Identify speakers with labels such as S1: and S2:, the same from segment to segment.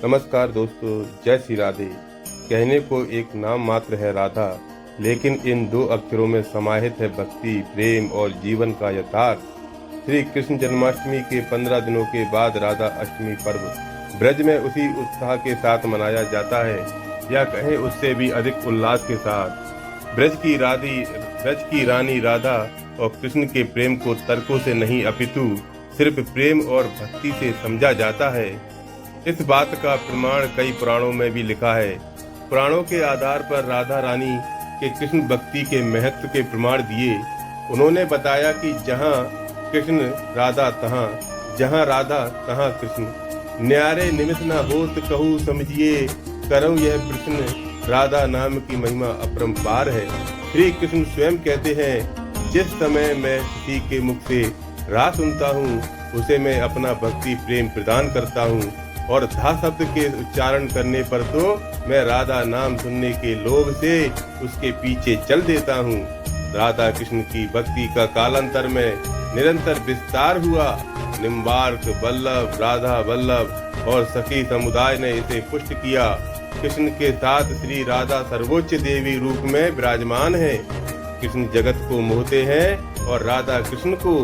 S1: नमस्कार दोस्तों, जय श्री राधे। कहने को एक नाम मात्र है राधा, लेकिन इन दो अक्षरों में समाहित है भक्ति, प्रेम और जीवन का यथार्थ। श्री कृष्ण जन्माष्टमी के 15 दिनों के बाद राधा अष्टमी पर्व ब्रज में उसी उत्साह के साथ मनाया जाता है, या कहें उससे भी अधिक उल्लास के साथ। ब्रज की रानी राधा और कृष्ण के प्रेम को तर्कों से नहीं अपितु सिर्फ प्रेम और भक्ति से समझा जाता है। इस बात का प्रमाण कई पुराणों में भी लिखा है। पुराणों के आधार पर राधा रानी के कृष्ण भक्ति के महत्व के प्रमाण दिए। उन्होंने बताया कि जहाँ कृष्ण राधा तहाँ, जहाँ राधा तहाँ कृष्ण। न्यारे निमित्त न होत कहूँ समझिए, करऊँ यह प्रश्न, राधा नाम की महिमा अपरंपार है। श्री कृष्ण स्वयं कहते हैं, जिस समय मैं किसी के मुख से राग सुनता हूँ, उसे मैं अपना भक्ति प्रेम प्रदान करता हूँ, और धा शब्द के उच्चारण करने पर तो मैं राधा नाम सुनने के लोभ से उसके पीछे चल देता हूँ। राधा कृष्ण की भक्ति का कालांतर में निरंतर विस्तार हुआ। निम्बार्क, वल्लभ, राधा वल्लभ और सखी समुदाय ने इसे पुष्ट किया। कृष्ण के साथ श्री राधा सर्वोच्च देवी रूप में विराजमान है। कृष्ण जगत को मोहते हैं और राधा कृष्ण को।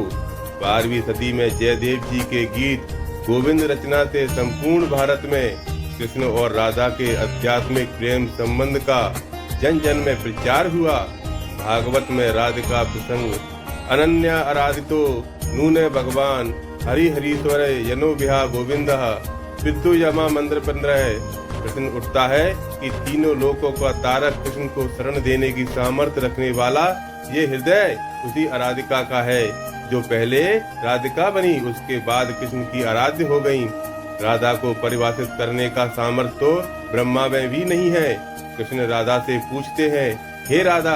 S1: 12वीं सदी में जयदेव जी के गीत गोविंद रचना से संपूर्ण भारत में कृष्ण और राधा के आध्यात्मिक प्रेम संबंध का जन जन में प्रचार हुआ। भागवत में राधिका प्रसंग, अनन्या आराधितो नूने भगवान हरि हरीश्वर यनो विहा गोविंद पितु यमा मंत्र 15 प्रश्न उठता है कि तीनों लोकों का तारक कृष्ण को शरण देने की सामर्थ्य रखने वाला ये हृदय उसी आराधिका का है जो पहले राधिका बनी, उसके बाद कृष्ण की आराध्य हो गई। राधा को परिभाषित करने का सामर्थ्य तो ब्रह्मा में भी नहीं है। कृष्ण राधा से पूछते हैं, हे राधा,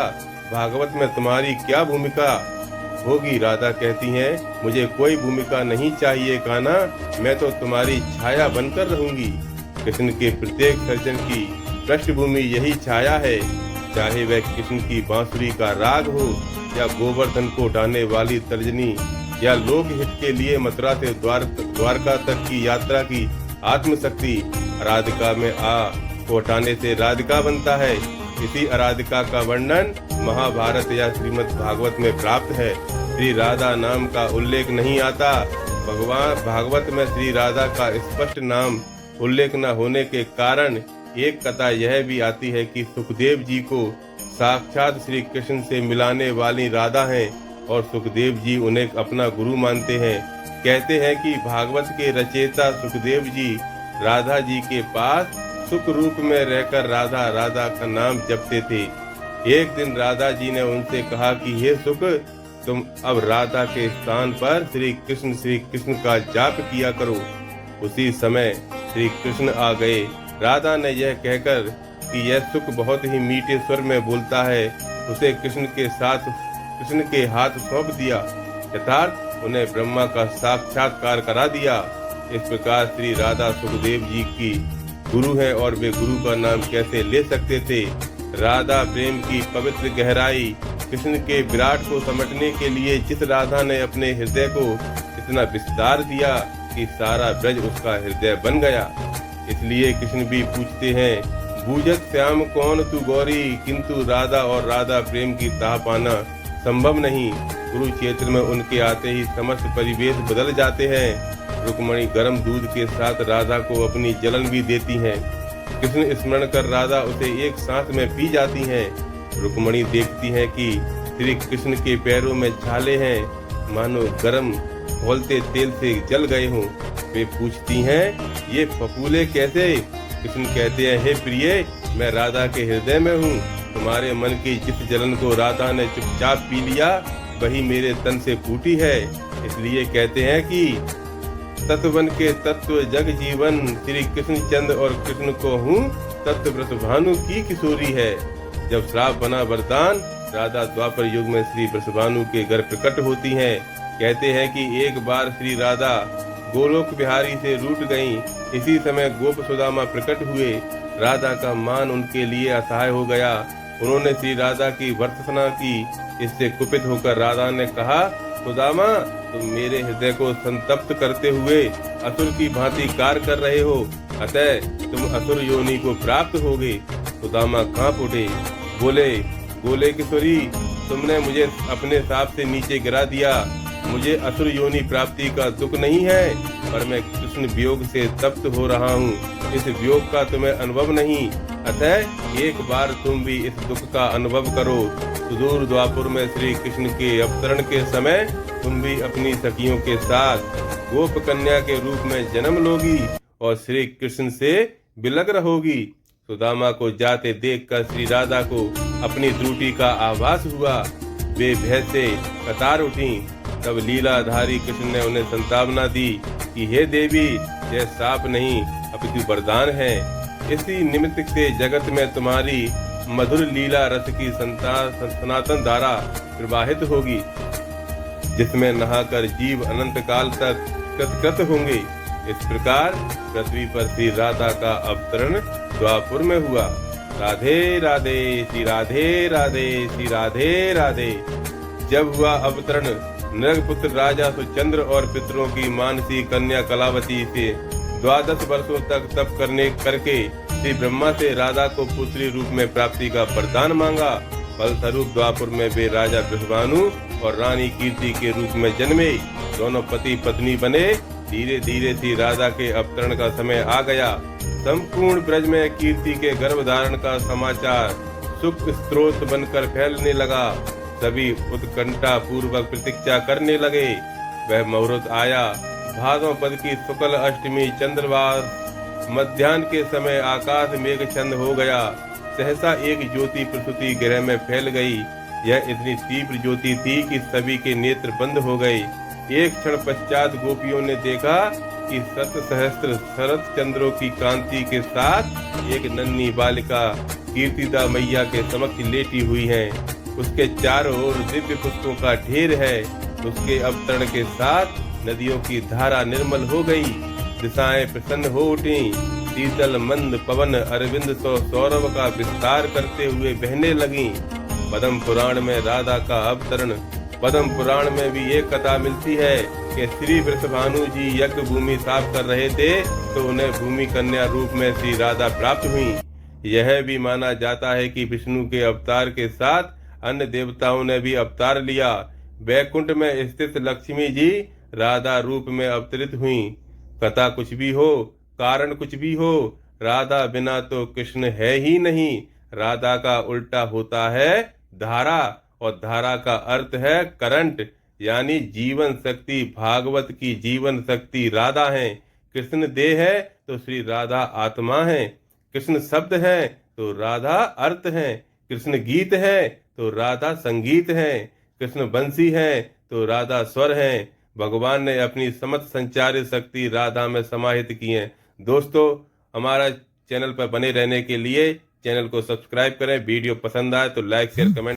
S1: भागवत में तुम्हारी क्या भूमिका होगी? राधा कहती हैं, मुझे कोई भूमिका नहीं चाहिए कान्हा, मैं तो तुम्हारी छाया बनकर रहूंगी। कृष्ण के प्रत्येक सर्जन की पृष्ठभूमि यही छाया है, चाहे वह कृष्ण की बांसुरी का राग हो, या गोवर्धन को उठाने वाली तर्जनी, या लोक हित के लिए मथुरा से द्वारका तक की यात्रा की आत्मशक्ति। राधिका में आ को उठाने से राधिका बनता है। इसी आराधिका का वर्णन महाभारत या श्रीमद् भागवत में प्राप्त है। श्री राधा नाम का उल्लेख नहीं आता। भगवान भागवत में श्री राधा का स्पष्ट नाम उल्लेख न होने के कारण एक कथा यह भी आती है कि सुखदेव जी को साक्षात श्री कृष्ण से मिलाने वाली राधा हैं, और सुखदेव जी उन्हें अपना गुरु मानते हैं। कहते हैं कि भागवत के रचयिता सुखदेव जी राधा जी के पास सुख रूप में रहकर राधा राधा का नाम जपते थे। एक दिन राधा जी ने उनसे कहा कि हे सुख, तुम अब राधा के स्थान पर श्री कृष्ण का जाप किया करो। उसी समय श्री कृष्ण आ गए। राधा ने यह कहकर कि यह सुख बहुत ही मीठे स्वर में बोलता है, उसे कृष्ण के हाथ सौंप दिया। यथार्थ उन्हें ब्रह्मा का साक्षात्कार करा दिया। इस प्रकार श्री राधा सुखदेव जी की गुरु हैं, और वे गुरु का नाम कैसे ले सकते थे? राधा प्रेम की पवित्र गहराई, कृष्ण के विराट को समझने के लिए जिस राधा ने अपने हृदय को इतना विस्तार दिया कि सारा ब्रज उसका हृदय बन गया। इसलिए कृष्ण भी पूछते हैं, बूझत श्याम कौन तू गौरी, किंतु राधा और राधा प्रेम की ताह पाना संभव नहीं। कुरुक्षेत्र में उनके आते ही समस्त परिवेश बदल जाते हैं। रुक्मणी गर्म दूध के साथ राधा को अपनी जलन भी देती हैं। कृष्ण स्मरण कर राधा उसे एक सांस में पी जाती हैं। रुक्मणी देखती हैं कि श्री कृष्ण के पैरों में छाले हैं, मानो गर्म खौलते तेल से जल गए हों। वे पूछती हैं, ये फफूले कैसे? कृष्ण कहते हैं, हे प्रिय, मैं राधा के हृदय में हूँ। तुम्हारे मन की जिस जलन को राधा ने चुपचाप पी लिया, वही मेरे तन से फूटी है। इसलिए कहते हैं कि तत्वन के तत्व जग जीवन, श्री कृष्ण चंद्र और कृष्ण को हूँ तत्व व्रत भानु की किशोरी है। जब श्राप बना वरदान, राधा द्वापर युग में श्री वृषभानु के घर प्रकट होती हैं। कहते हैं कि एक बार श्री राधा गोलोक बिहारी से रूठ गईं। इसी समय गोप सुदामा प्रकट हुए। राधा का मान उनके लिए असहाय हो गया। उन्होंने श्री राधा की भर्त्सना की। इससे कुपित होकर राधा ने कहा, सुदामा, तुम मेरे हृदय को संतप्त करते हुए असुर की भांति कार्य कर रहे हो। अतः तुम असुर योनि को प्राप्त होगे। सुदामा कांप उठे, बोले, बोले किशोरी, तुमने मुझे अपने साप से नीचे गिरा दिया। मुझे असुर योनि प्राप्ति का दुख नहीं है, पर मैं कृष्ण वियोग से तप्त हो रहा हूँ। इस वियोग का तुम्हें अनुभव नहीं, अतः एक बार तुम भी इस दुख का अनुभव करो। सुदूर द्वापुर में श्री कृष्ण के अवतरण के समय तुम भी अपनी सखियों के साथ गोप कन्या के रूप में जन्म लोगी और श्री कृष्ण से बिलग रहोगी। सुदामा को जाते देखकर श्री राधा को अपनी त्रुटि का आभास हुआ। वे भय से कतार उठी। तब लीलाधारी कृष्ण ने उन्हें संतावना दी कि हे देवी, यह साप नहीं अपितु वरदान है। इसी निमित्त से जगत में तुम्हारी मधुर लीला रस की सनातन धारा प्रवाहित होगी, जिसमें नहाकर जीव अनंत काल तक कृतकृत होंगे। इस प्रकार पृथ्वी पर श्री राधा का अवतरण द्वापुर में हुआ। राधे राधे, श्री राधे राधे, श्री राधे राधे। जब हुआ अवतरण, नृगपुत्र राजा सुचंद्र और पितरों की मानसी कन्या कलावती से 12 वर्षों तक तप करके श्री ब्रह्मा से राधा को पुत्री रूप में प्राप्ति का वरदान मांगा। फलस्वरूप द्वापुर में वे राजा बृहभानु और रानी कीर्ति के रूप में जन्मे। दोनों पति पत्नी बने। धीरे धीरे श्री राधा के अवतरण का समय आ गया। संपूर्ण ब्रज में कीर्ति के गर्भ धारण का समाचार सुख स्रोत बनकर फैलने लगा। सभी उत्कंठा पूर्वक प्रतीक्षा करने लगे। वह मुहूर्त आया। भादों पद की शुक्ल अष्टमी चंद्रवास मध्याह्न के समय आकाश मेघ छंद हो गया। सहसा एक ज्योति प्रसूति गृह में फैल गई। यह इतनी तीव्र ज्योति थी कि सभी के नेत्र बंद हो गए। एक क्षण पश्चात गोपियों ने देखा कि 7 सहस्त्र शरद चंद्रों की कांति के साथ एक नन्ही बालिका कीर्तिदा मैया के समक्ष लेटी हुई है। उसके चारों ओर दिव्य पुष्पों का ढेर है। उसके अवतरण के साथ नदियों की धारा निर्मल हो गई। दिशाएं प्रसन्न हो उठी। शीतल मंद पवन अरविंद सौरभ का विस्तार करते हुए बहने लगी। पद्म पुराण में राधा का अवतरण। पद्म पुराण में भी एक कथा मिलती है कि श्री वृषभानु जी यज्ञ भूमि साफ कर रहे थे तो उन्हें भूमि कन्या रूप में श्री राधा प्राप्त हुई। यह भी माना जाता है कि विष्णु के अवतार के साथ अन्य देवताओं ने भी अवतार लिया। वैकुंठ में स्थित लक्ष्मी जी राधा रूप में अवतरित हुई। कथा कुछ भी हो, कारण कुछ भी हो, राधा बिना तो कृष्ण है ही नहीं। राधा का उल्टा होता है धारा, और धारा का अर्थ है करंट, यानी जीवन शक्ति। भागवत की जीवन शक्ति राधा है। कृष्ण देह है तो श्री राधा आत्मा है। कृष्ण शब्द है तो राधा अर्थ है। कृष्ण गीत है तो राधा संगीत है। कृष्ण बंसी है तो राधा स्वर है। भगवान ने अपनी समस्त संचारित शक्ति राधा में समाहित की है। दोस्तों, हमारा चैनल पर बने रहने के लिए चैनल को सब्सक्राइब करें। वीडियो पसंद आए तो लाइक शेयर कमेंट